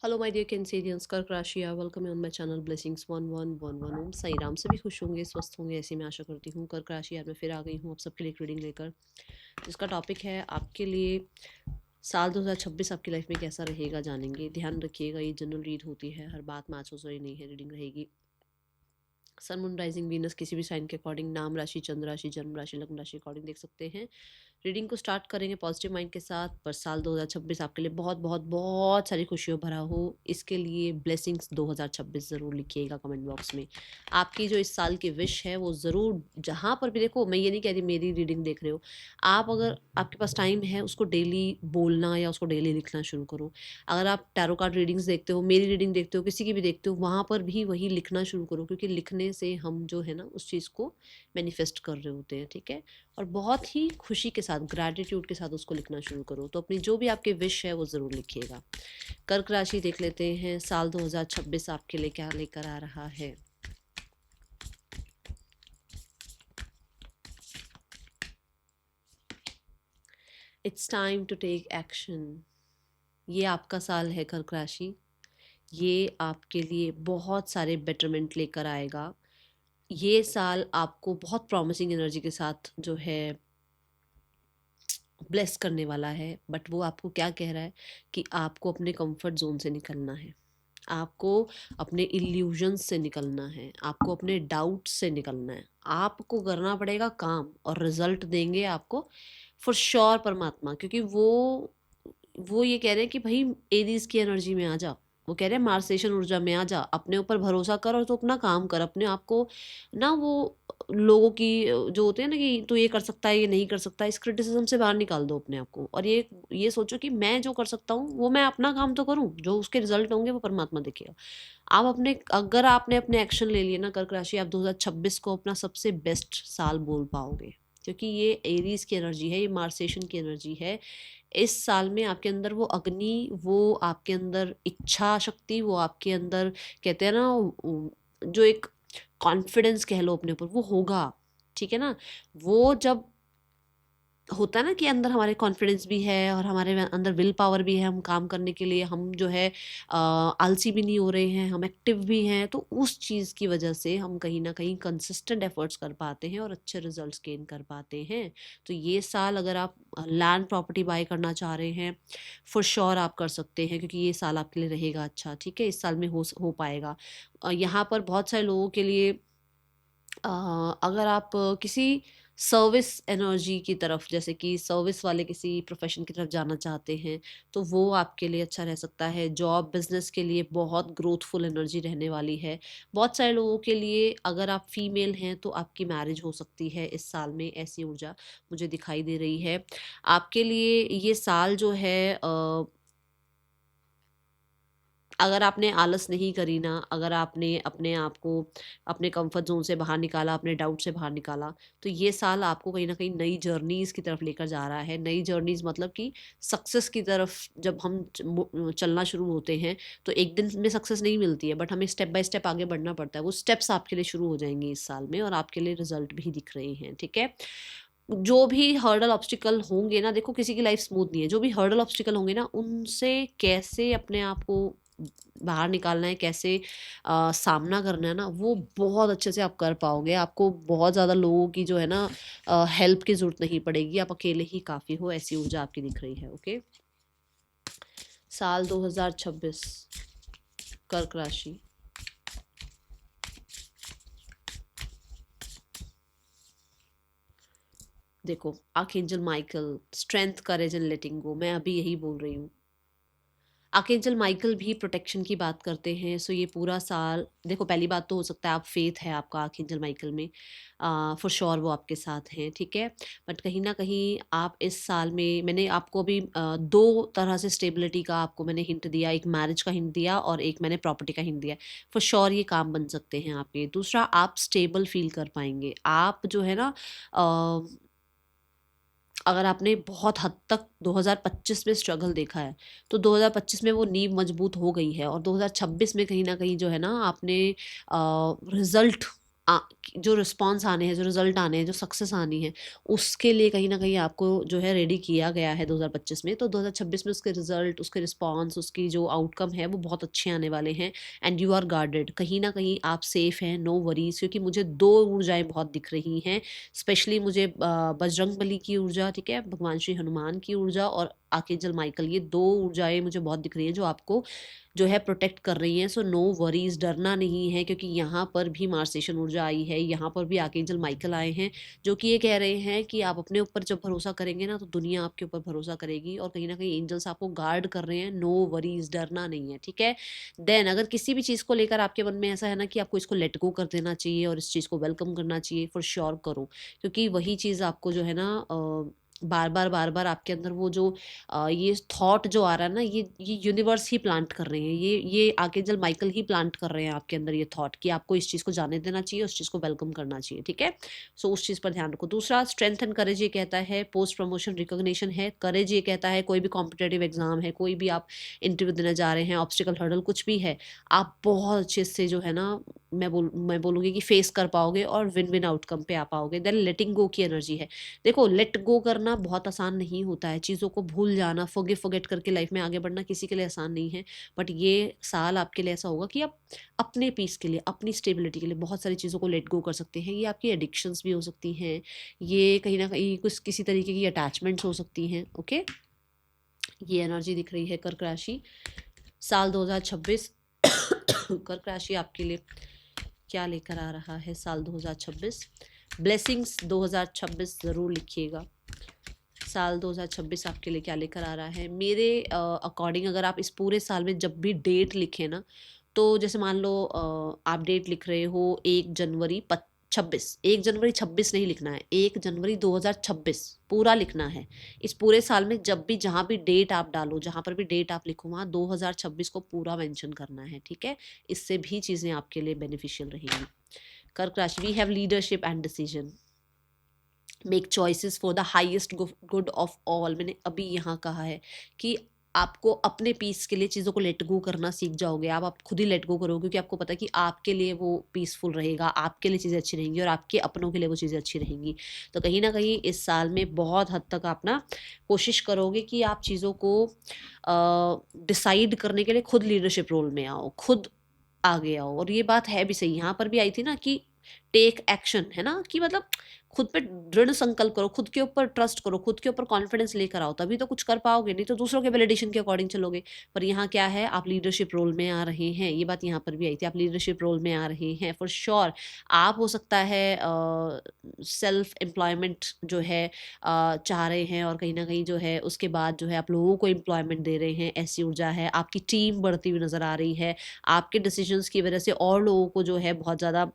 Hello my dear Cancerians, कर्क राशि, welcome you on my channel blessings 1111 ओम साई राम। सभी खुश होंगे, स्वस्थ होंगे, ऐसी मैं आशा करती हूँ। कर्क राशि यार मैं फिर आ गई हूँ आप सबके लिए एक रीडिंग लेकर, जिसका टॉपिक है आपके लिए साल 2026 आपकी लाइफ में कैसा रहेगा जानेंगे। ध्यान रखिएगा, ये जनरल रीड होती है, हर बात मैच हो रही नहीं है, रीडिंग रहेगी सन मून राइजिंग वीनस किसी भी साइन के अकॉर्डिंग, नाम राशि, चंद्र राशि, जन्म राशि, लग्न राशि अकॉर्डिंग देख सकते हैं। रीडिंग को स्टार्ट करेंगे पॉजिटिव माइंड के साथ। पर साल 2026 आपके लिए बहुत बहुत बहुत सारी खुशियों भरा हो, इसके लिए ब्लेसिंग्स 2026 ज़रूर लिखिएगा कमेंट बॉक्स में। आपकी जो इस साल की विश है वो ज़रूर, जहाँ पर भी देखो, मैं ये नहीं कह रही मेरी रीडिंग देख रहे हो आप, अगर आपके पास टाइम है उसको डेली बोलना या उसको डेली लिखना शुरू करो। अगर आप टैरो कार्ड रीडिंग्स देखते हो, मेरी रीडिंग देखते हो, किसी की भी देखते हो, वहाँ पर भी वही लिखना शुरू करो, क्योंकि लिखने से हम जो है ना उस चीज़ को मैनिफेस्ट कर रहे होते हैं, ठीक है। और बहुत ही खुशी के साथ, ग्रैटिट्यूड के साथ उसको लिखना शुरू करो। तो अपनी जो भी आपकी विश है वो ज़रूर लिखिएगा। कर्क राशि देख लेते हैं साल 2026 आपके लिए क्या लेकर आ रहा है। It's time to take action. ये आपका साल है कर्क राशि, ये आपके लिए बहुत सारे बेटरमेंट लेकर आएगा। ये साल आपको बहुत प्रॉमिसिंग एनर्जी के साथ जो है ब्लेस करने वाला है। बट वो आपको क्या कह रहा है कि आपको अपने कंफर्ट जोन से निकलना है, आपको अपने इल्यूजन्स से निकलना है, आपको अपने डाउट्स से निकलना है। आपको करना पड़ेगा काम, और रिजल्ट देंगे आपको फॉर श्योर परमात्मा, क्योंकि वो ये कह रहे हैं कि भाई एरीज की एनर्जी में आ जा। वो कह रहे हैं मार्सेशन ऊर्जा में आ जा, अपने ऊपर भरोसा कर और तो अपना काम कर। अपने आप को ना वो लोगों की जो होते हैं ना कि तू ये कर सकता है, ये नहीं कर सकता, इस क्रिटिसिज्म से बाहर निकाल दो अपने आप को, और ये सोचो कि मैं जो कर सकता हूँ वो मैं अपना काम तो करूँ, जो उसके रिजल्ट होंगे वो परमात्मा देखेगा। आप अपने, अगर आपने अपने एक्शन ले लिए ना कर्क राशि, आप 2026 को अपना सबसे बेस्ट साल बोल पाओगे, क्योंकि ये एरीज की एनर्जी है, ये मार्सेशन की एनर्जी है। इस साल में आपके अंदर वो अग्नि, वो आपके अंदर इच्छा शक्ति, वो आपके अंदर कहते हैं ना जो एक कॉन्फिडेंस कह लो अपने ऊपर, वो होगा, ठीक है ना। वो जब होता है ना कि अंदर हमारे कॉन्फिडेंस भी है और हमारे अंदर विल पावर भी है, हम काम करने के लिए, हम जो है आलसी भी नहीं हो रहे हैं, हम एक्टिव भी हैं, तो उस चीज़ की वजह से हम कहीं ना कहीं कंसिस्टेंट एफर्ट्स कर पाते हैं और अच्छे रिजल्ट्स गेन कर पाते हैं। तो ये साल अगर आप लैंड प्रॉपर्टी बाय करना चाह रहे हैं, फॉर श्योर आप कर सकते हैं, क्योंकि ये साल आपके लिए रहेगा अच्छा, ठीक है। इस साल में हो पाएगा। यहाँ पर बहुत सारे लोगों के लिए अगर आप किसी सर्विस एनर्जी की तरफ, जैसे कि सर्विस वाले किसी प्रोफेशन की तरफ जाना चाहते हैं, तो वो आपके लिए अच्छा रह सकता है। जॉब बिजनेस के लिए बहुत ग्रोथफुल एनर्जी रहने वाली है। बहुत सारे लोगों के लिए, अगर आप फीमेल हैं तो आपकी मैरिज हो सकती है इस साल में, ऐसी ऊर्जा मुझे दिखाई दे रही है। आपके लिए ये साल जो है अगर आपने आलस नहीं करी ना, अगर आपने अपने आप को अपने कंफर्ट जोन से बाहर निकाला, अपने डाउट से बाहर निकाला, तो ये साल आपको कहीं ना कहीं नई जर्नीज की तरफ लेकर जा रहा है। नई जर्नीज मतलब कि सक्सेस की तरफ जब हम चलना शुरू होते हैं, तो एक दिन में सक्सेस नहीं मिलती है, बट हमें स्टेप बाय स्टेप आगे बढ़ना पड़ता है। वो स्टेप्स आपके लिए शुरू हो जाएंगे इस साल में, और आपके लिए रिजल्ट भी दिख रहे हैं, ठीक है। जो भी हर्डल ऑब्स्टिकल होंगे ना, देखो किसी की लाइफ स्मूथ नहीं है, जो भी हर्डल ऑब्स्टिकल होंगे ना, उनसे कैसे अपने आप को बाहर निकालना है, कैसे सामना करना है ना, वो बहुत अच्छे से आप कर पाओगे। आपको बहुत ज़्यादा लोगों की जो है ना हेल्प की ज़रूरत नहीं पड़ेगी, आप अकेले ही काफ़ी हो, ऐसी ऊर्जा आपकी दिख रही है। ओके, साल 2026 कर्क राशि। देखो, archangel Michael, strength, courage and letting go, मैं अभी यही बोल रही हूँ। आर्कएंजल माइकल भी प्रोटेक्शन की बात करते हैं। सो ये पूरा साल, देखो पहली बात तो हो सकता है आप फेथ है आपका आर्कएंजल माइकल में, फॉर श्योर वो आपके साथ हैं, ठीक है। बट कहीं ना कहीं आप इस साल में, मैंने आपको अभी दो तरह से स्टेबिलिटी का आपको मैंने हिंट दिया, एक मैरिज का हिंट दिया और एक मैंने प्रॉपर्टी का हिंट दिया। फॉर श्योर ये काम बन सकते हैं आपके। दूसरा, आप स्टेबल फील कर पाएंगे। आप जो है ना अगर आपने बहुत हद तक 2025 में स्ट्रगल देखा है, तो 2025 में वो नींव मजबूत हो गई है, और 2026 में कहीं ना कहीं जो है ना आपने रिजल्ट जो रिस्पॉन्स आने हैं, जो रिजल्ट आने हैं, जो सक्सेस आनी है, उसके लिए कहीं ना कहीं आपको जो है रेडी किया गया है 2025 में। तो 2026 में उसके रिजल्ट, उसके रिस्पॉन्स, उसकी जो आउटकम है वो बहुत अच्छे आने वाले हैं। एंड यू आर गार्डेड, कहीं ना कहीं आप सेफ हैं, नो वरीज। क्योंकि मुझे दो ऊर्जाएं बहुत दिख रही हैं, स्पेशली मुझे बजरंग बली की ऊर्जा, ठीक है, भगवान श्री हनुमान की ऊर्जा और आर्कएंजल माइकल, ये दो ऊर्जाएं मुझे बहुत दिख रही हैं जो आपको जो है प्रोटेक्ट कर रही हैं। सो नो वरीज, डरना नहीं है, क्योंकि यहाँ पर भी मार्सेशन ऊर्जा आई है, यहाँ पर भी आर्कएंजल माइकल आए हैं, जो कि ये कह रहे हैं कि आप अपने ऊपर जब भरोसा करेंगे ना, तो दुनिया आपके ऊपर भरोसा करेगी। और कहीं ना कहीं एंजल्स आपको गार्ड कर रहे हैं, नो वरीज, डरना नहीं है, ठीक है। देन अगर किसी भी चीज़ को लेकर आपके मन में ऐसा है ना कि आपको इसको लेट गो कर देना चाहिए और इस चीज़ को वेलकम करना चाहिए, फॉर श्योर करो। क्योंकि वही चीज़ आपको जो है ना बार बार आपके अंदर वो जो ये थॉट जो आ रहा है ना, ये यूनिवर्स ही प्लांट कर रहे हैं, ये आर्कएंजल माइकल ही प्लांट कर रहे हैं आपके अंदर ये थॉट कि आपको इस चीज़ को जाने देना चाहिए, उस चीज़ को वेलकम करना चाहिए, ठीक है। सो उस चीज़ पर ध्यान रखो। दूसरा, स्ट्रेंथ एंड करेज ये कहता है पोस्ट प्रमोशन रिकॉग्निशन है। करेज ये कहता है कोई भी कॉम्पिटेटिव एग्जाम है, कोई भी आप इंटरव्यू देने जा रहे हैं, ऑब्स्टिकल हर्डल कुछ भी है, आप बहुत अच्छे से जो है ना, मैं बोलूँगी कि फेस कर पाओगे और विन विन आउटकम पे आ पाओगे। देन लेटिंग गो की एनर्जी है। देखो, लेट गो करना बहुत आसान नहीं होता है, चीज़ों को भूल जाना, फॉरगिव करके लाइफ में आगे बढ़ना किसी के लिए आसान नहीं है। बट ये साल आपके लिए ऐसा होगा कि आप अपने पीस के लिए, अपनी स्टेबिलिटी के लिए बहुत सारी चीज़ों को लेट गो कर सकते हैं। ये आपकी एडिक्शंस भी हो सकती हैं, ये कहीं ना कहीं कुछ किसी तरीके की अटैचमेंट्स हो सकती हैं, ओके। ये एनर्जी दिख रही है कर्क राशि साल 2026। कर्क राशि आपके लिए क्या लेकर आ रहा है साल 2026? ब्लेसिंग्स 2026 ज़रूर लिखिएगा। साल 2026 आपके लिए क्या लेकर आ रहा है? मेरे अकॉर्डिंग अगर आप इस पूरे साल में जब भी डेट लिखें ना, तो जैसे मान लो आप डेट लिख रहे हो 1 जनवरी 26, 1 जनवरी 26 नहीं लिखना है, 1 जनवरी 2026 पूरा लिखना है। इस पूरे साल में जब भी जहाँ भी डेट आप डालो, जहाँ पर भी डेट आप लिखो, वहाँ 2026 को पूरा मेंशन करना है, ठीक है। इससे भी चीज़ें आपके लिए बेनिफिशियल रहेंगी। कर्क राशि, we have leadership and decision, make choices for the highest good of all. मैंने अभी यहाँ कहा है कि आपको अपने पीस के लिए चीज़ों को लेट गो करना सीख जाओगे। आप खुद ही लेट गो करोगे, क्योंकि आपको पता है कि आपके लिए वो पीसफुल रहेगा, आपके लिए चीज़ें अच्छी रहेंगी और आपके अपनों के लिए वो चीज़ें अच्छी रहेंगी। तो कहीं ना कहीं इस साल में बहुत हद तक आप ना कोशिश करोगे कि आप चीज़ों को डिसाइड करने के लिए खुद लीडरशिप रोल में आओ, खुद आगे आओ। और ये बात है भी सही, यहाँ पर भी आई थी ना कि टेक एक्शन, है ना, कि मतलब खुद पे दृढ़ संकल्प करो, खुद के ऊपर ट्रस्ट करो, खुद के ऊपर कॉन्फिडेंस लेकर आओ, तभी तो कुछ कर पाओगे, नहीं तो दूसरों के वैलिडेशन के अकॉर्डिंग चलोगे। पर यहाँ क्या है, आप लीडरशिप रोल में आ रहे हैं, ये बात यहाँ पर भी आई थी, आप लीडरशिप रोल में आ रहे हैं फॉर श्योर। आप हो सकता है सेल्फ एम्प्लॉयमेंट जो है चाह रहे हैं, और कहीं ना कहीं जो है उसके बाद जो है आप लोगों को एम्प्लॉयमेंट दे रहे हैं, ऐसी ऊर्जा है। आपकी टीम बढ़ती हुई नजर आ रही है, आपके डिसीजंस की वजह से और लोगों को जो है बहुत ज़्यादा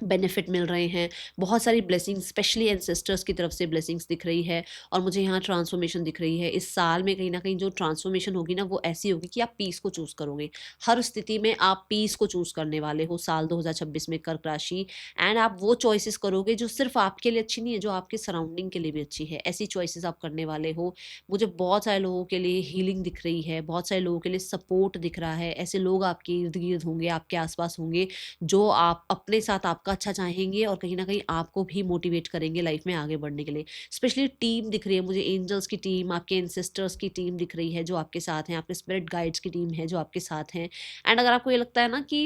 बेनिफिट मिल रहे हैं, बहुत सारी ब्लेसिंग्स, स्पेशली एंसेस्टर्स की तरफ से ब्लेसिंग्स दिख रही है। और मुझे यहाँ ट्रांसफॉर्मेशन दिख रही है। इस साल में कहीं ना कहीं जो ट्रांसफॉर्मेशन होगी ना, वो ऐसी होगी कि आप पीस को चूज़ करोगे, हर स्थिति में आप पीस को चूज़ करने वाले हो साल 2026 में, कर्क राशि। एंड आप वो चॉइसेस करोगे जो सिर्फ आपके लिए अच्छी नहीं है, जो आपके सराउंडिंग के लिए भी अच्छी है, ऐसी चॉइसेस आप करने वाले हो। मुझे बहुत सारे लोगों के लिए हीलिंग दिख रही है, बहुत सारे लोगों के लिए सपोर्ट दिख रहा है। ऐसे लोग आपके इर्द गिर्द होंगे, आपके आसपास होंगे, जो आप अपने साथ आपका अच्छा चाहेंगे और कहीं ना कहीं आपको भी मोटिवेट करेंगे लाइफ में आगे बढ़ने के लिए। स्पेशली टीम दिख रही है मुझे, एंजल्स की टीम, आपके एंसेस्टर्स की टीम दिख रही है जो आपके साथ हैं, आपके स्पिरिट गाइड्स की टीम है जो आपके साथ हैं। एंड अगर आपको ये लगता है ना कि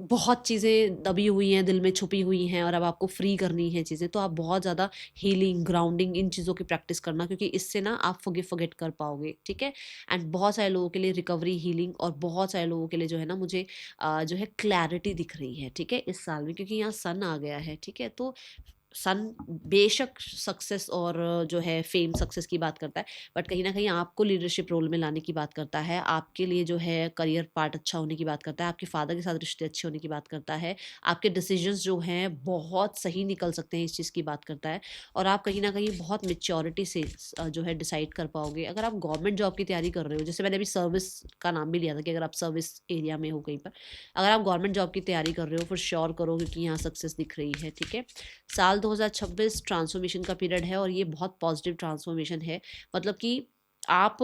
बहुत चीज़ें दबी हुई हैं, दिल में छुपी हुई हैं और अब आपको फ्री करनी है चीज़ें, तो आप बहुत ज़्यादा हीलिंग, ग्राउंडिंग, इन चीज़ों की प्रैक्टिस करना, क्योंकि इससे ना आप फॉरगेट कर पाओगे, ठीक है। एंड बहुत सारे लोगों के लिए रिकवरी, हीलिंग, और बहुत सारे लोगों के लिए जो है ना, मुझे जो है क्लैरिटी दिख रही है, ठीक है, इस साल में, क्योंकि यहाँ सन आ गया है, ठीक है। तो सन बेशक सक्सेस और जो है फेम सक्सेस की बात करता है, बट कहीं ना कहीं आपको लीडरशिप रोल में लाने की बात करता है, आपके लिए जो है करियर पार्ट अच्छा होने की बात करता है, आपके फादर के साथ रिश्ते अच्छे होने की बात करता है, आपके डिसीजंस जो हैं बहुत सही निकल सकते हैं, इस चीज़ की बात करता है। और आप कहीं ना कहीं बहुत मेच्योरिटी से जो है डिसाइड कर पाओगे। अगर आप गवर्नमेंट जॉब की तैयारी कर रहे हो, जैसे मैंने अभी सर्विस का नाम भी लिया था कि अगर आप सर्विस एरिया में हो कहीं पर, अगर आप गवर्नमेंट जॉब की तैयारी कर रहे हो, फिर श्योर करो, क्योंकि यहाँ सक्सेस दिख रही है, ठीक है। साल 2026 ट्रांसफॉर्मेशन का पीरियड है और ये बहुत पॉजिटिव ट्रांसफॉर्मेशन है। मतलब कि आप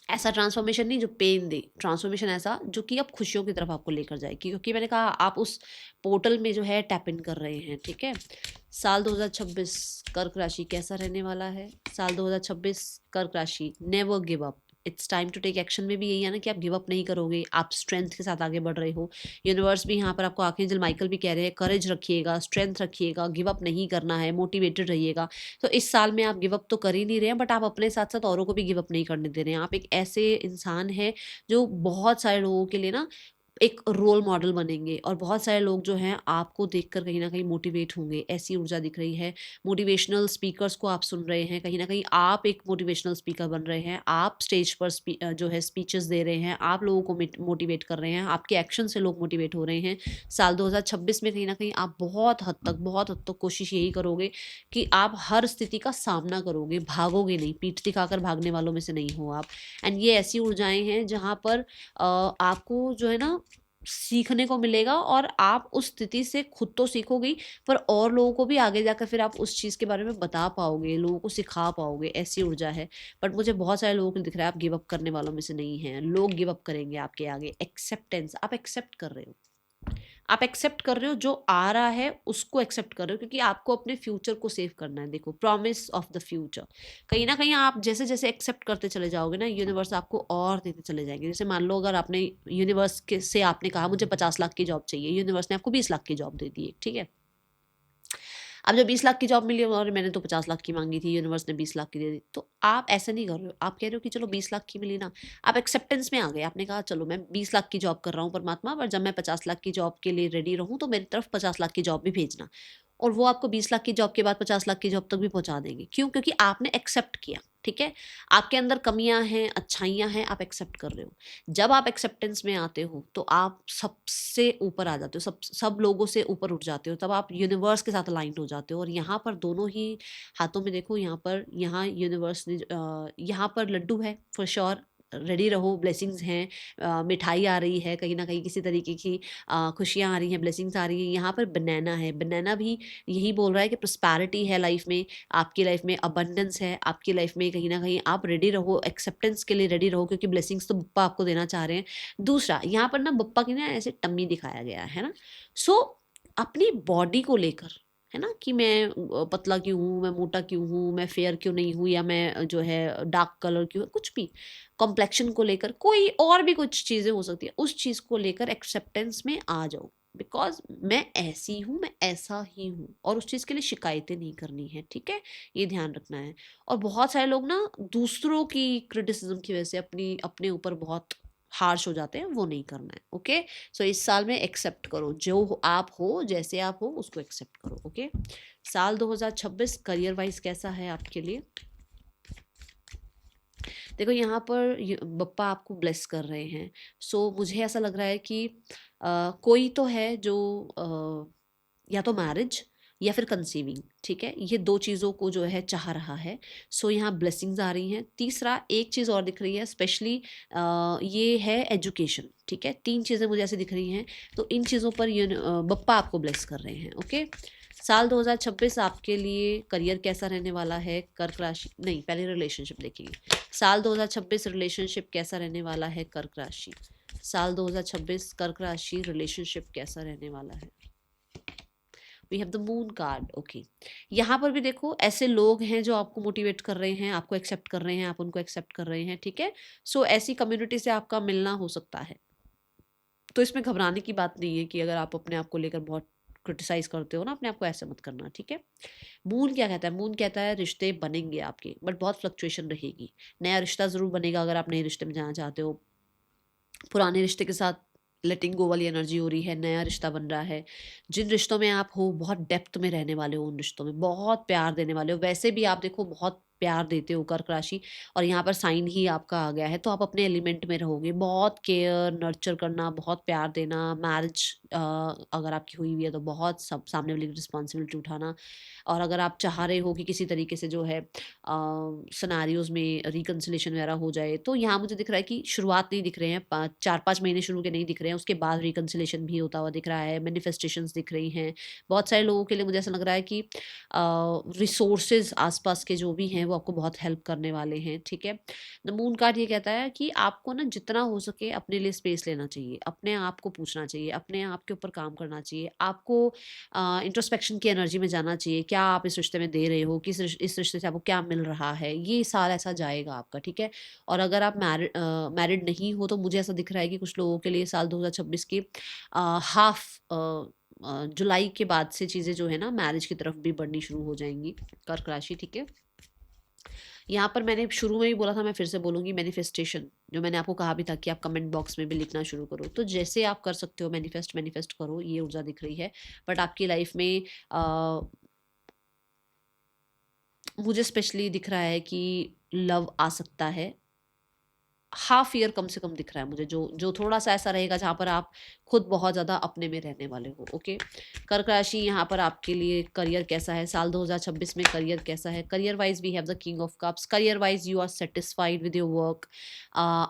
ऐसा ट्रांसफॉर्मेशन नहीं जो पेन दे, ट्रांसफॉर्मेशन ऐसा जो कि अब खुशियों की तरफ आपको लेकर जाए, क्योंकि मैंने कहा आप उस पोर्टल में जो है टैप इन कर रहे हैं, ठीक है। साल 2026 कर्क राशि कैसा रहने वाला है? साल 2026 कर्क राशि, never give up, it's time to take action में भी यही है ना कि आप गिव अप नहीं करोगे, आप स्ट्रेंथ के साथ आगे बढ़ रहे हो। यूनिवर्स भी यहाँ पर आपको, आर्कएंजल माइकल भी कह रहे हैं करेज रखिएगा, स्ट्रेंथ रखिएगा, गिव अप नहीं करना है, मोटिवेटेड रहिएगा। तो इस साल में आप गिव अप तो कर ही नहीं रहे हैं, बट आप अपने साथ साथ औरों को भी गिव अप नहीं करने दे रहे हैं। आप एक ऐसे इंसान हैं जो बहुत सारे लोगों के लिए ना एक रोल मॉडल बनेंगे, और बहुत सारे लोग जो हैं आपको देखकर कहीं न कहीं मोटिवेट होंगे, ऐसी ऊर्जा दिख रही है। मोटिवेशनल स्पीकर्स को आप सुन रहे हैं, कहीं न कहीं आप एक मोटिवेशनल स्पीकर बन रहे हैं, आप स्टेज पर जो है स्पीचेस दे रहे हैं, आप लोगों को मोटिवेट कर रहे हैं, आपके एक्शन से लोग मोटिवेट हो रहे हैं। साल 2026 में कहीं न कहीं आप बहुत हद तक कोशिश यही करोगे कि आप हर स्थिति का सामना करोगे, भागोगे नहीं, पीठ दिखाकर भागने वालों में से नहीं हो आप। एंड ये ऐसी ऊर्जाएँ हैं जहाँ पर आपको जो है ना सीखने को मिलेगा, और आप उस स्थिति से खुद तो सीखोगे ही, पर और लोगों को भी आगे जाकर फिर आप उस चीज़ के बारे में बता पाओगे, लोगों को सिखा पाओगे, ऐसी ऊर्जा है। बट मुझे बहुत सारे लोगों को दिख रहा है आप गिव अप करने वालों में से नहीं हैं, लोग गिव अप करेंगे आपके आगे। एक्सेप्टेंस, आप एक्सेप्ट कर रहे हो, आप एक्सेप्ट कर रहे हो, जो आ रहा है उसको एक्सेप्ट कर रहे हो, क्योंकि आपको अपने फ्यूचर को सेव करना है। देखो, प्रॉमिस ऑफ द फ्यूचर, कहीं ना कहीं आप जैसे जैसे एक्सेप्ट करते चले जाओगे ना, यूनिवर्स आपको और देते चले जाएंगे। जैसे मान लो अगर आपने यूनिवर्स के से आपने कहा मुझे 50 लाख की जॉब चाहिए, यूनिवर्स ने आपको 20 लाख की जॉब दे दी है, ठीक है। अब जब 20 लाख की जॉब मिली और मैंने तो 50 लाख की मांगी थी, यूनिवर्स ने 20 लाख की दे दी, तो आप ऐसा नहीं कर रहे हो। आप कह रहे हो कि चलो 20 लाख की मिली ना, आप एक्सेप्टेंस में आ गए। आपने कहा चलो मैं 20 लाख की जॉब कर रहा हूँ परमात्मा, पर जब मैं 50 लाख की जॉब के लिए रेडी रहूँ तो मेरी तरफ 50 लाख की जॉब भी भेजना। और वो आपको 20 लाख की जॉब के बाद 50 लाख की जॉब तक भी पहुंचा देंगे। क्यों? क्योंकि आपने एक्सेप्ट किया, ठीक है। आपके अंदर कमियां हैं, अच्छाइयां हैं, आप एक्सेप्ट कर रहे हो। जब आप एक्सेप्टेंस में आते हो तो आप सबसे ऊपर आ जाते हो, सब लोगों से ऊपर उठ जाते हो, तब आप यूनिवर्स के साथ अलाइंड हो जाते हो। और यहाँ पर दोनों ही हाथों में देखो, यहाँ यूनिवर्स ने यहाँ पर लड्डू है, फॉर श्योर रेडी रहो, ब्लेसिंग्स हैं, मिठाई आ रही है, कहीं ना कहीं किसी तरीके की खुशियाँ आ रही हैं, ब्लेसिंग्स आ रही हैं। यहाँ पर बनाना है, बनाना भी यही बोल रहा है कि प्रॉस्पेरिटी है लाइफ में, आपकी लाइफ में अबंडेंस है, आपकी लाइफ में कहीं ना कहीं आप रेडी रहो, एक्सेप्टेंस के लिए रेडी रहो, क्योंकि ब्लेसिंग्स तो बप्पा आपको देना चाह रहे हैं। दूसरा, यहाँ पर ना बप्पा की ना ऐसे टम्मी दिखाया गया है ना, सो अपनी बॉडी को लेकर, है ना, कि मैं पतला क्यों हूँ, मैं मोटा क्यों हूँ, मैं फेयर क्यों नहीं हूँ, या मैं जो है डार्क कलर क्यों है, कुछ भी कॉम्प्लेक्शन को लेकर, कोई और भी कुछ चीज़ें हो सकती है, उस चीज़ को लेकर एक्सेप्टेंस में आ जाओ। बिकॉज मैं ऐसी हूँ, मैं ऐसा ही हूँ, और उस चीज़ के लिए शिकायतें नहीं करनी है, ठीक है, ये ध्यान रखना है। और बहुत सारे लोग ना दूसरों की क्रिटिसिज्म की वजह से अपने ऊपर बहुत हार्श हो जाते हैं, वो नहीं करना है, ओके। सो इस साल में एक्सेप्ट करो, जो आप हो, जैसे आप हो उसको एक्सेप्ट करो, ओके। साल 2026 करियर वाइज कैसा है आपके लिए? देखो, यहाँ पर बप्पा आपको ब्लेस कर रहे हैं। सो मुझे ऐसा लग रहा है कि कोई तो है जो या तो मैरिज या फिर कंसीविंग, ठीक है, ये दो चीज़ों को जो है चाह रहा है। सो यहाँ ब्लेसिंग्स आ रही हैं। तीसरा, एक चीज़ और दिख रही है स्पेशली, ये है एजुकेशन, ठीक है। तीन चीज़ें मुझे ऐसे दिख रही हैं, तो इन चीज़ों पर बप्पा आपको ब्लेस कर रहे हैं, ओके। साल 2026 आपके लिए करियर कैसा रहने वाला है? कर्क राशि, नहीं, पहले रिलेशनशिप देखेंगे। साल 2026 रिलेशनशिप कैसा रहने वाला है? कर्क राशि। साल 2026 कर्क राशि रिलेशनशिप कैसा रहने वाला है? We have the moon card, okay. यहाँ पर भी देखो, ऐसे लोग हैं जो आपको मोटिवेट कर रहे हैं, आपको एक्सेप्ट कर रहे हैं, आप उनको एक्सेप्ट कर रहे हैं, ठीक है। सो ऐसी कम्युनिटी से आपका मिलना हो सकता है। तो इसमें घबराने की बात नहीं है कि अगर आप अपने आप को लेकर बहुत क्रिटिसाइज करते हो ना, अपने आप को ऐसे मत करना, ठीक है। मून क्या कहता है? मून कहता है रिश्ते बनेंगे आपके, बट बहुत फ्लक्चुएशन रहेगी। नया रिश्ता ज़रूर बनेगा अगर आप नए रिश्ते में जाना चाहते हो। पुराने रिश्ते के साथ लेटिंग गो वाली एनर्जी हो रही है, नया रिश्ता बन रहा है। जिन रिश्तों में आप हो, बहुत डेप्थ में रहने वाले हो, उन रिश्तों में बहुत प्यार देने वाले हो। वैसे भी आप देखो बहुत प्यार देते हो, कर्क राशि, और यहाँ पर साइन ही आपका आ गया है, तो आप अपने एलिमेंट में रहोगे। बहुत केयर नर्चर करना, बहुत प्यार देना। मैरिज अगर आपकी हुई हुई है तो बहुत सब सामने वाली की रिस्पॉन्सिबिलिटी उठाना। और अगर आप चाह रहे हो कि किसी तरीके से जो है सिनेरियोज में रिकन्सिलेशन वगैरह हो जाए, तो यहाँ मुझे दिख रहा है कि शुरुआत नहीं दिख रहे हैं, 4-5 महीने शुरू के नहीं दिख रहे हैं, उसके बाद रिकन्सिलेशन भी होता हुआ दिख रहा है, मैनिफेस्टेशंस दिख रही हैं। बहुत सारे लोगों के लिए मुझे ऐसा लग रहा है कि रिसोर्सेज आसपास के जो भी हैं हैं वो आपको बहुत हेल्प करने वाले हैं, ठीक है। द मून कार्ड ये कहता है कि आपको ना जितना हो सके अपने लिए स्पेस लेना चाहिए, अपने आप को पूछना चाहिए, अपने आप के ऊपर काम करना चाहिए, आपको इंट्रोस्पेक्शन की एनर्जी में जाना चाहिए। क्या आप इस रिश्ते में दे रहे हो, इस रिश्ते से आपको क्या मिल रहा है, ये साल ऐसा जाएगा आपका, ठीक है। और अगर आप मैरिड नहीं हो तो मुझे ऐसा दिख रहा है कि कुछ लोगों के लिए साल 2026 की हाफ जुलाई के बाद से चीज़ें जो है ना मैरिज की तरफ भी बढ़नी शुरू हो जाएंगी, कर्क राशि, ठीक है। यहाँ पर मैंने शुरू में भी बोला था, मैं फिर से बोलूँगी, मैनिफेस्टेशन जो मैंने आपको कहा भी था कि आप कमेंट बॉक्स में भी लिखना शुरू करो, तो जैसे आप कर सकते हो मैनिफेस्ट करो, ये ऊर्जा दिख रही है। बट आपकी लाइफ में मुझे स्पेशली दिख रहा है कि लव आ सकता है, हाफ ईयर कम से कम दिख रहा है मुझे, जो जो थोड़ा सा ऐसा रहेगा जहाँ पर आप खुद बहुत ज़्यादा अपने में रहने वाले हो, ओके। कर्क राशि, यहाँ पर आपके लिए करियर कैसा है साल 2026 में, करियर कैसा है? Career wise we have the king of cups. Career wise you are satisfied with your work,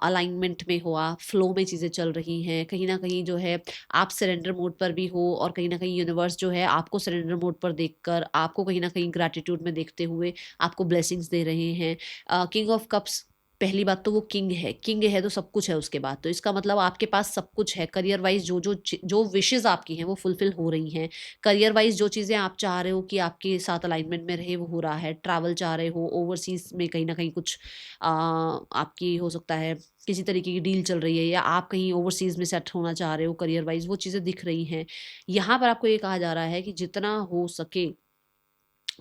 alignment में हो आप, फ्लो में चीज़ें चल रही हैं, कहीं ना कहीं जो है आप सरेंडर मोड पर भी हो, और कहीं ना कहीं यूनिवर्स जो है आपको सरेंडर मोड पर देखकर आपको कहीं ना कहीं ग्रैटिट्यूड में देखते हुए आपको ब्लेसिंग्स दे रहे हैं। किंग ऑफ कप्स, पहली बात तो वो किंग है तो सब कुछ है उसके बाद, तो इसका मतलब आपके पास सब कुछ है। करियर वाइज जो विशेज़ आपकी हैं वो फुलफिल हो रही हैं। करियर वाइज जो चीज़ें आप चाह रहे हो कि आपके साथ अलाइनमेंट में रहे वो हो रहा है। ट्रैवल चाह रहे हो, ओवरसीज में कहीं ना कहीं कुछ आपकी हो सकता है किसी तरीके की डील चल रही है, या आप कहीं ओवरसीज में सेट होना चाह रहे हो, करियर वाइज वो चीज़ें दिख रही हैं। यहाँ पर आपको ये कहा जा रहा है कि जितना हो सके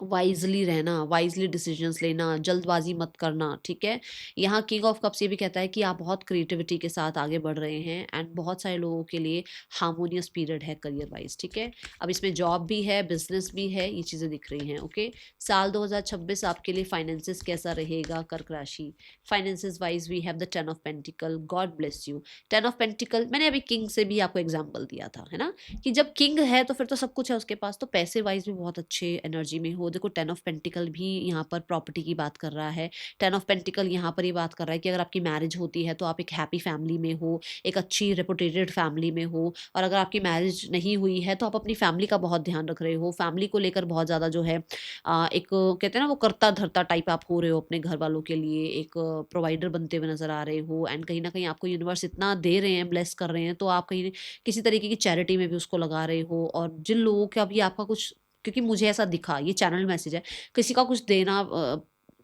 वाइजली रहना, वाइजली डिसीजंस लेना, जल्दबाजी मत करना, ठीक है। यहाँ किंग ऑफ कप्स ये भी कहता है कि आप बहुत क्रिएटिविटी के साथ आगे बढ़ रहे हैं, एंड बहुत सारे लोगों के लिए हार्मोनियस पीरियड है करियर वाइज, ठीक है। अब इसमें जॉब भी है, बिजनेस भी है, ये चीज़ें दिख रही हैं, ओके। साल 2026 आपके लिए फाइनेंसिस कैसा रहेगा कर्क राशि? Finances wise we have the 10 of pentacles, god bless you. 10 of pentacles, मैंने अभी किंग से भी आपको एग्जाम्पल दिया था, है ना, कि जब किंग है तो फिर तो सब कुछ है उसके पास, तो पैसे वाइज भी बहुत अच्छे एनर्जी में हो। देखो 10 ऑफ पेंटिकल भी यहाँ पर प्रॉपर्टी की बात कर रहा है। 10 ऑफ पेंटिकल यहाँ पर ये बात कर रहा है कि अगर आपकी मैरिज होती है तो आप एक हैप्पी फैमिली में हो, एक अच्छी रेपुटेटेड फैमिली में हो, और अगर आपकी मैरिज नहीं हुई है तो आप अपनी फैमिली का बहुत ध्यान रख रहे हो, फैमिली को लेकर बहुत ज़्यादा जो है एक कहते हैं ना वो करता धरता टाइप आप हो रहे हो अपने घर वालों के लिए, एक प्रोवाइडर बनते हुए नजर आ रहे हो, एंड कहीं ना कहीं आपको यूनिवर्स इतना दे रहे हैं, ब्लेस कर रहे हैं, तो आप कहीं किसी तरीके की चैरिटी में भी उसको लगा रहे हो। और जिन लोगों का भी आपका कुछ, क्योंकि मुझे ऐसा दिखा, ये चैनल मैसेज है, किसी का कुछ देना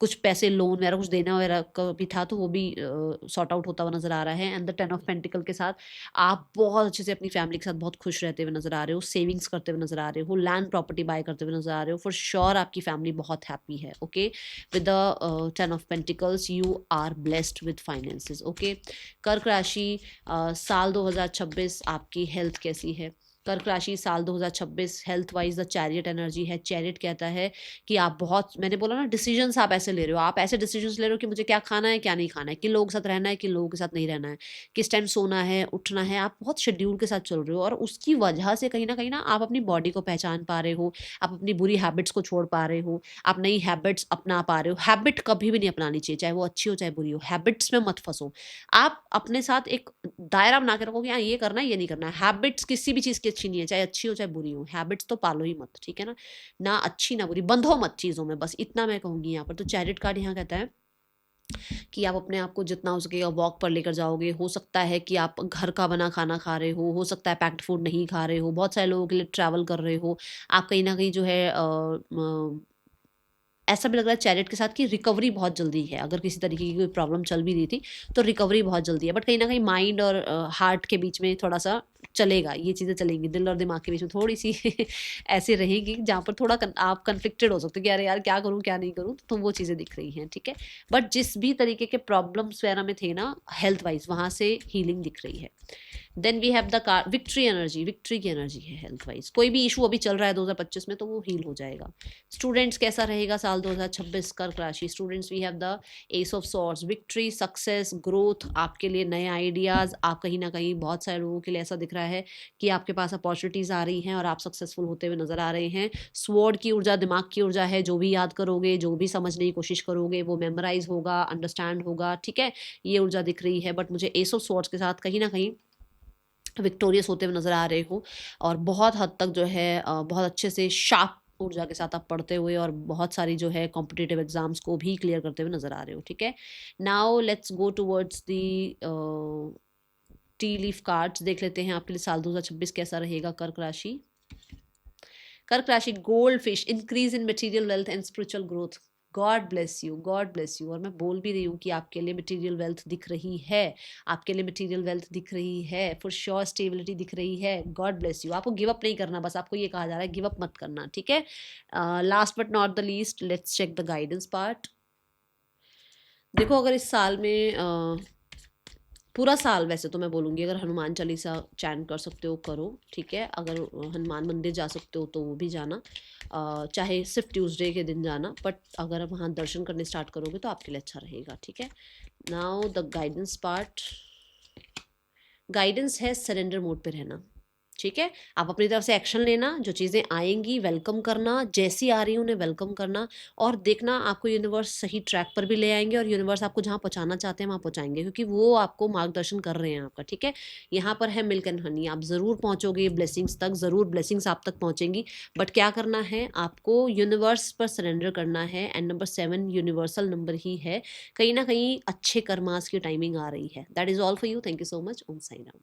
कुछ पैसे लोन वगैरह कुछ देना वगैरह का भी था, तो वो भी सॉर्ट आउट होता हुआ नजर आ रहा है। एंड द 10 ऑफ पेंटिकल के साथ आप बहुत अच्छे से अपनी फैमिली के साथ बहुत खुश रहते हुए नजर आ रहे हो, सेविंग्स करते हुए नजर आ रहे हो, लैंड प्रॉपर्टी बाय करते हुए नजर आ रहे हो, फॉर श्योर आपकी फैमिली बहुत हैप्पी है, ओके। विद द 10 ऑफ pentacles you are blessed with finances, okay. कर्क राशि, साल 2026 आपकी हेल्थ कैसी है? कर्क राशि साल 2026 health wise the chariot energy है। चैरियट कहता है कि आप बहुत, मैंने बोला ना, डिसीजंस आप ऐसे ले रहे हो, आप ऐसे डिसीजंस ले रहे हो कि मुझे क्या खाना है क्या नहीं खाना है, किन लोगों के साथ रहना है किन लोगों के साथ नहीं रहना है, किस टाइम सोना है उठना है, आप बहुत शेड्यूल के साथ चल रहे हो, और उसकी वजह से कहीं ना आप अपनी बॉडी को पहचान पा रहे हो, आप अपनी बुरी हैबिट्स को छोड़ पा रहे हो, आप नई हैबिट्स अपना पा रहे हो। हैबिट कभी भी नहीं अपनानी चाहिए, चाहे वो अच्छी हो चाहे बुरी हो, हैबिट्स में मत फंसो। आप अपने साथ एक दायरा बना के रखो कि हाँ ये करना है ये नहीं करना है। हैबिट्स किसी भी चीज़ की अच्छी नहीं है, चाहे अच्छी हो चाहे बुरी हो, हैबिट्स तो पालो ही मत, ठीक है ना, ना अच्छी ना बुरी, बंधो मत चीज़ों में, बस इतना मैं कहूँगी यहाँ पर। तो चैरिट कार्ड यहाँ कहता है कि आप अपने आप को जितना हो सकेगा वॉक पर लेकर जाओगे। हो सकता है कि आप घर का बना खाना खा रहे हो सकता है पैक्ड फूड नहीं खा रहे हो, बहुत सारे लोगों के लिए ट्रैवल कर रहे हो, आप कहीं ना कहीं जो है ऐसा भी लग रहा है चैरिट के साथ कि रिकवरी बहुत जल्दी है। अगर किसी तरीके की कोई प्रॉब्लम चल भी रही थी तो रिकवरी बहुत जल्दी है, बट कहीं ना कहीं माइंड और हार्ट के बीच में थोड़ा सा चलेगा, ये चीज़ें चलेंगी, दिल और दिमाग के बीच में थोड़ी सी ऐसी रहेगी जहाँ पर थोड़ा आप कन्फ्लिक्टेड हो सकते हो कि अरे यार क्या करूँ क्या नहीं करूँ, तो वो चीज़ें दिख रही हैं, ठीक है। बट जिस भी तरीके के प्रॉब्लम्स वगैरह में थे ना हेल्थ वाइज, वहाँ से हीलिंग दिख रही है। Then we have the car victory energy, victory की एनर्जी है हेल्थ वाइज। कोई भी इशू अभी चल रहा है 2025 में तो वो हील हो जाएगा। स्टूडेंट्स कैसा रहेगा साल 2026 कर्क राशि? Students we have the ace of swords, victory, success, growth, आपके लिए नए आइडियाज़। आप कहीं ना कहीं, बहुत सारे लोगों के लिए ऐसा दिख रहा है कि आपके पास अपॉर्चुनिटीज़ आ रही हैं और आप सक्सेसफुल होते हुए नजर आ रहे हैं। स्वॉर्ड की ऊर्जा दिमाग की ऊर्जा है, जो भी याद करोगे जो भी समझने की कोशिश करोगे वो मेमोराइज होगा, अंडरस्टैंड होगा, ठीक है, ये ऊर्जा दिख रही है। बट मुझे एस ऑफ सॉर्ड्स के साथ कहीं ना कहीं विक्टोरियस होते हुए नज़र आ रहे हो, और बहुत हद तक जो है बहुत अच्छे से शार्प ऊर्जा के साथ आप पढ़ते हुए और बहुत सारी जो है कॉम्पिटिटिव एग्जाम्स को भी क्लियर करते हुए नजर आ रहे हो, ठीक है। Now let's go towards the T leaf cards. देख लेते हैं आपके लिए साल 2026 कैसा रहेगा। कर्क राशि, कर्क राशि, gold fish, increase in material wealth and spiritual growth. God bless you, God bless you. और मैं बोल भी रही हूँ कि आपके लिए मटेरियल वेल्थ दिख रही है, आपके लिए मटेरियल वेल्थ दिख रही है, फॉर श्योर स्टेबिलिटी दिख रही है। God bless you. आपको गिव अप नहीं करना, बस आपको ये कहा जा रहा है गिव अप मत करना, ठीक है। Last but not the least, let's check the guidance part. देखो अगर इस साल में पूरा साल, वैसे तो मैं बोलूँगी अगर हनुमान चालीसा चैन कर सकते हो करो, ठीक है। अगर हनुमान मंदिर जा सकते हो तो वो भी जाना, चाहे सिर्फ ट्यूसडे के दिन जाना, बट अगर आप वहाँ दर्शन करने स्टार्ट करोगे तो आपके लिए अच्छा रहेगा, ठीक है। Now the guidance part. Guidance है सरेंडर मोड पे रहना, ठीक है। आप अपनी तरफ से एक्शन लेना, जो चीज़ें आएंगी वेलकम करना, जैसी आ रही है उन्हें वेलकम करना, और देखना आपको यूनिवर्स सही ट्रैक पर भी ले आएंगे और यूनिवर्स आपको जहाँ पहुँचाना चाहते हैं वहाँ पहुँचाएंगे, क्योंकि वो आपको मार्गदर्शन कर रहे हैं आपका, ठीक है। यहाँ पर है मिल्क एंड हनी, आप ज़रूर पहुँचोगे ब्लेसिंग्स तक, ज़रूर ब्लेसिंग्स आप तक पहुँचेंगी, बट क्या करना है आपको, यूनिवर्स पर सरेंडर करना है। एंड नंबर 7 यूनिवर्सल नंबर ही है, कहीं ना कहीं अच्छे कर्मास की टाइमिंग आ रही है। That is all for you. Thank you so much. Om Sai Ram.